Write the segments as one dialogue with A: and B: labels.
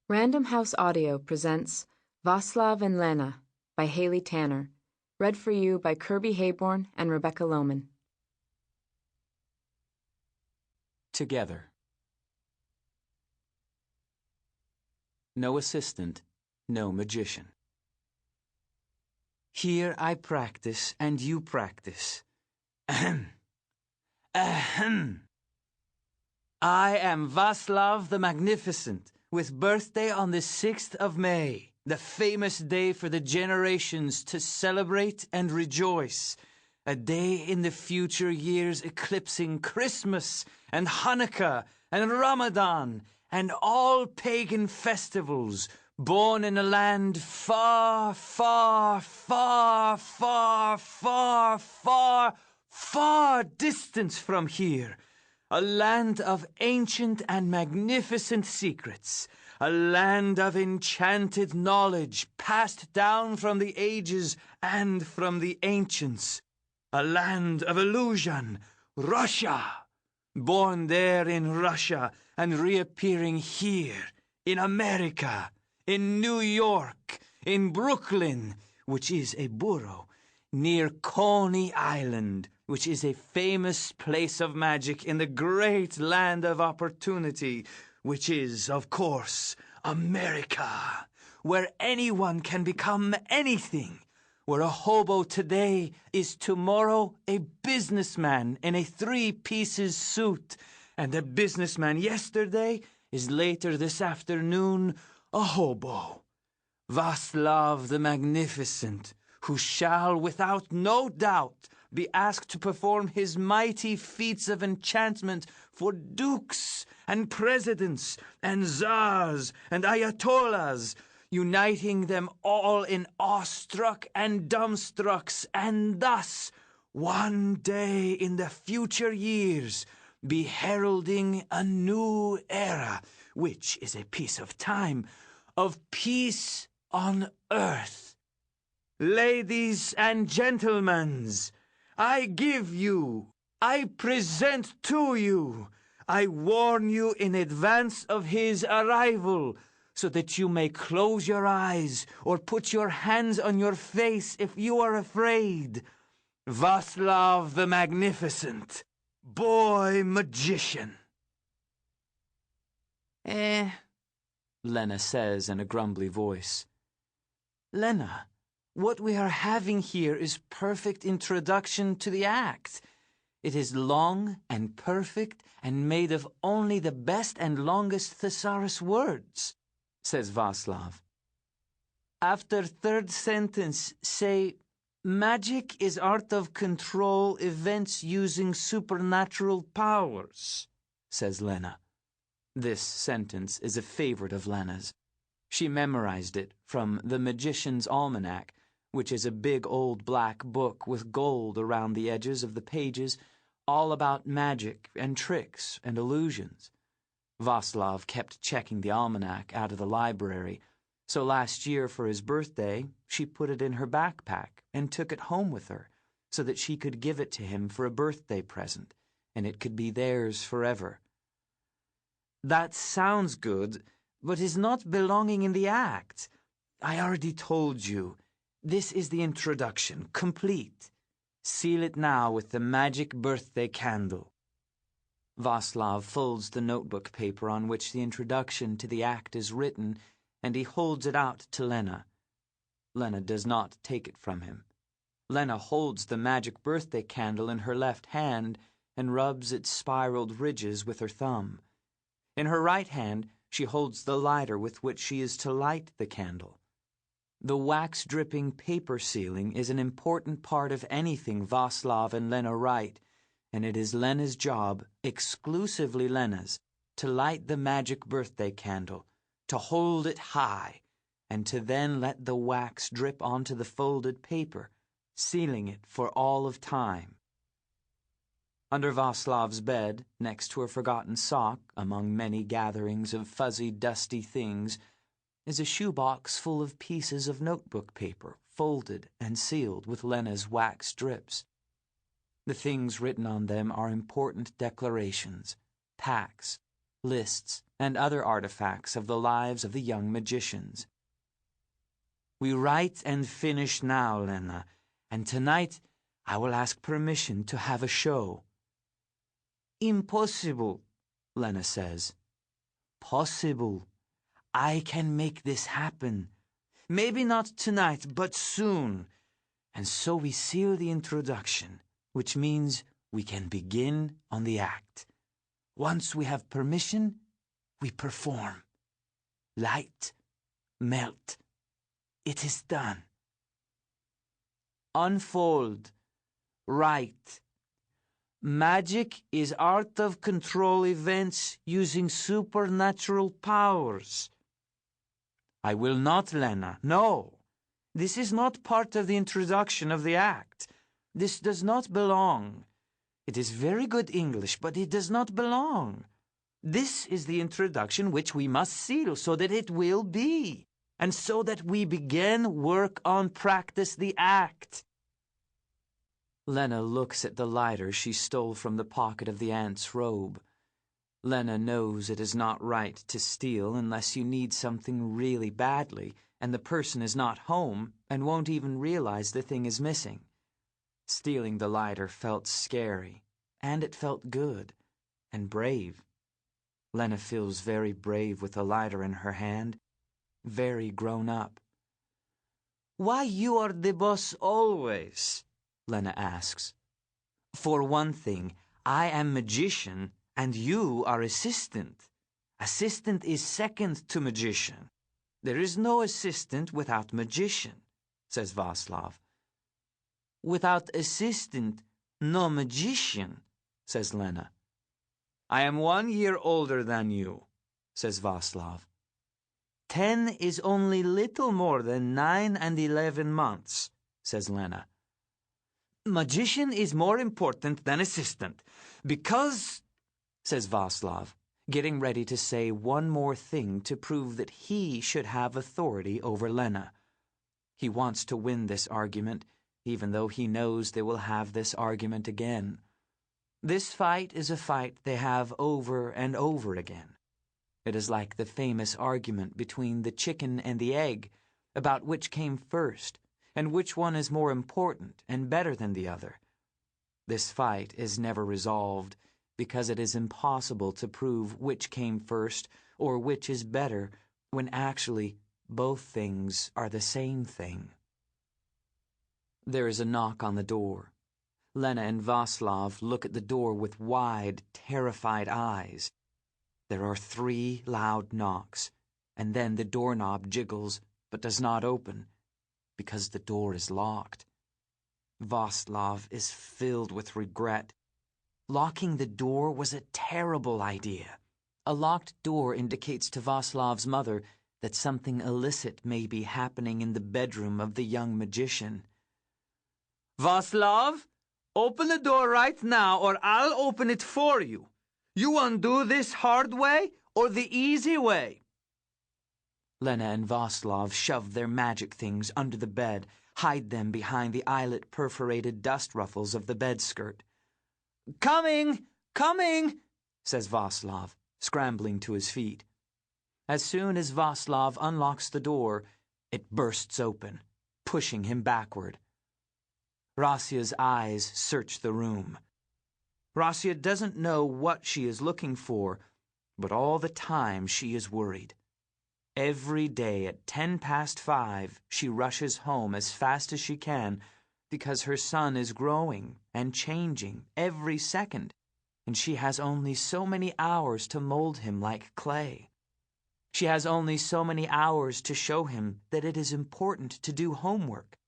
A: Random House Audio presents Vaclav and Lena by Haley Tanner, read for you by Kirby Heyborne and Rebecca Lowman.
B: Together. No assistant, no magician. Here I practice and you practice. Ahem. Ahem. I am Vaclav the Magnificent, with birthday on the 6th of May, the famous day for the generations to celebrate and rejoice, a day in the future years eclipsing Christmas and Hanukkah and Ramadan and all pagan festivals, born in a land far, far, far, far, far, far, far distant from here. A land of ancient and magnificent secrets, a land of enchanted knowledge passed down from the ages and from the ancients, a land of illusion, Rasia, born there in Russia and reappearing here, in America, in New York, in Brooklyn, which is a borough, near Coney Island, which is a famous place of magic in the great land of opportunity, which is, of course, America, where anyone can become anything, where a hobo today is tomorrow a businessman in a three-pieces suit, and a businessman yesterday is later this afternoon a hobo. Vaclav the Magnificent, who shall, without no doubt, be asked to perform his mighty feats of enchantment for dukes and presidents and czars and ayatollahs, uniting them all in awestruck and dumbstrucks, and thus, one day in the future years, be heralding a new era, which is a piece of time, of peace on earth. Ladies and gentlemen, I give you, I present to you, I warn you in advance of his arrival, so that you may close your eyes or put your hands on your face if you are afraid. Vaclav the Magnificent, boy magician. Lena says in a grumbly voice. Lena, what we are having here is perfect introduction to the act. It is long and perfect and made of only the best and longest thesaurus words, says Vaclav. After third sentence, say, magic is art of control events using supernatural powers, says Lena. This sentence is a favorite of Lena's. She memorized it from The Magician's Almanac, which is a big old black book with gold around the edges of the pages, all about magic and tricks and illusions. Vaclav kept checking the almanac out of the library, so last year for his birthday, she put it in her backpack and took it home with her so that she could give it to him for a birthday present, and it could be theirs forever. That sounds good, but is not belonging in the act. I already told you. This is the introduction, complete. Seal it now with the magic birthday candle. Vaclav folds the notebook paper on which the introduction to the act is written, and he holds it out to Lena. Lena does not take it from him. Lena holds the magic birthday candle in her left hand and rubs its spiraled ridges with her thumb. In her right hand, she holds the lighter with which she is to light the candle. The wax-dripping paper sealing is an important part of anything Vaclav and Lena write, and it is Lena's job, exclusively Lena's, to light the magic birthday candle, to hold it high, and to then let the wax drip onto the folded paper, sealing it for all of time. Under Vaclav's bed, next to a forgotten sock, among many gatherings of fuzzy, dusty things, is a shoebox full of pieces of notebook paper, folded and sealed with Lena's wax strips. The things written on them are important declarations, pacts, lists, and other artifacts of the lives of the young magicians. We write and finish now, Lena, and tonight I will ask permission to have a show. Impossible, Lena says. Possible. I can make this happen. Maybe not tonight, but soon. And so we seal the introduction, which means we can begin on the act. Once we have permission, we perform. Light, melt. It is done. Unfold. Write. Magic is art of control events using supernatural powers. I will not, Lena. No. This is not part of the introduction of the act. This does not belong. It is very good English, but it does not belong. This is the introduction which we must seal so that it will be, and so that we begin work on practice the act. Lena looks at the lighter she stole from the pocket of the aunt's robe. Lena knows it is not right to steal unless you need something really badly, and the person is not home and won't even realize the thing is missing. Stealing the lighter felt scary, and it felt good and brave. Lena feels very brave with the lighter in her hand, very grown up. Why you are the boss always? Lena asks. For one thing, I am magician and you are assistant. Assistant is second to magician. There is no assistant without magician, says Vaclav. Without assistant, no magician, says Lena. I am 1 year older than you, says Vaclav. 10 is only little more than 9 and 11 months, says Lena. Magician is more important than assistant, because, says Vaclav, getting ready to say one more thing to prove that he should have authority over Lena. He wants to win this argument, even though he knows they will have this argument again. This fight is a fight they have over and over again. It is like the famous argument between the chicken and the egg about which came first, and which one is more important and better than the other. This fight is never resolved because it is impossible to prove which came first or which is better when actually both things are the same thing. There is a knock on the door. Lena and Vaclav look at the door with wide, terrified eyes. There are 3 loud knocks, and then the doorknob jiggles but does not open, because the door is locked. Vaclav is filled with regret. Locking the door was a terrible idea. A locked door indicates to Vaclav's mother that something illicit may be happening in the bedroom of the young magician. Vaclav, open the door right now or I'll open it for you. You want to do this hard way or the easy way? Lena and Vaclav shove their magic things under the bed, hide them behind the eyelet-perforated dust ruffles of the bed skirt. Coming! Coming! Says Vaclav, scrambling to his feet. As soon as Vaclav unlocks the door, it bursts open, pushing him backward. Rasia's eyes search the room. Rasia doesn't know what she is looking for, but all the time she is worried. Every day at 5:10, she rushes home as fast as she can because her son is growing and changing every second, and she has only so many hours to mold him like clay. She has only so many hours to show him that it is important to do homework,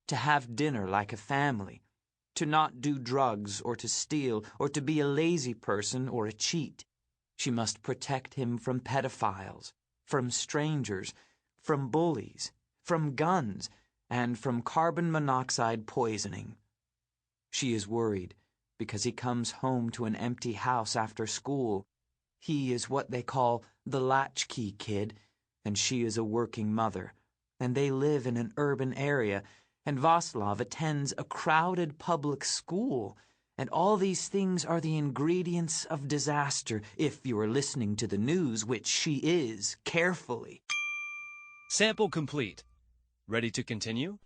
B: to have dinner like a family, to not do drugs or to steal or to be a lazy person or a cheat. She must protect him from pedophiles, from strangers, from bullies, from guns, and from carbon monoxide poisoning. She is worried because he comes home to an empty house after school. He is what they call the latchkey kid, and she is a working mother, and they live in an urban area, and Vaclav attends a crowded public school, And all these things are the ingredients of disaster, if you are listening to the news, which she is, carefully.
C: Sample complete. Ready to continue?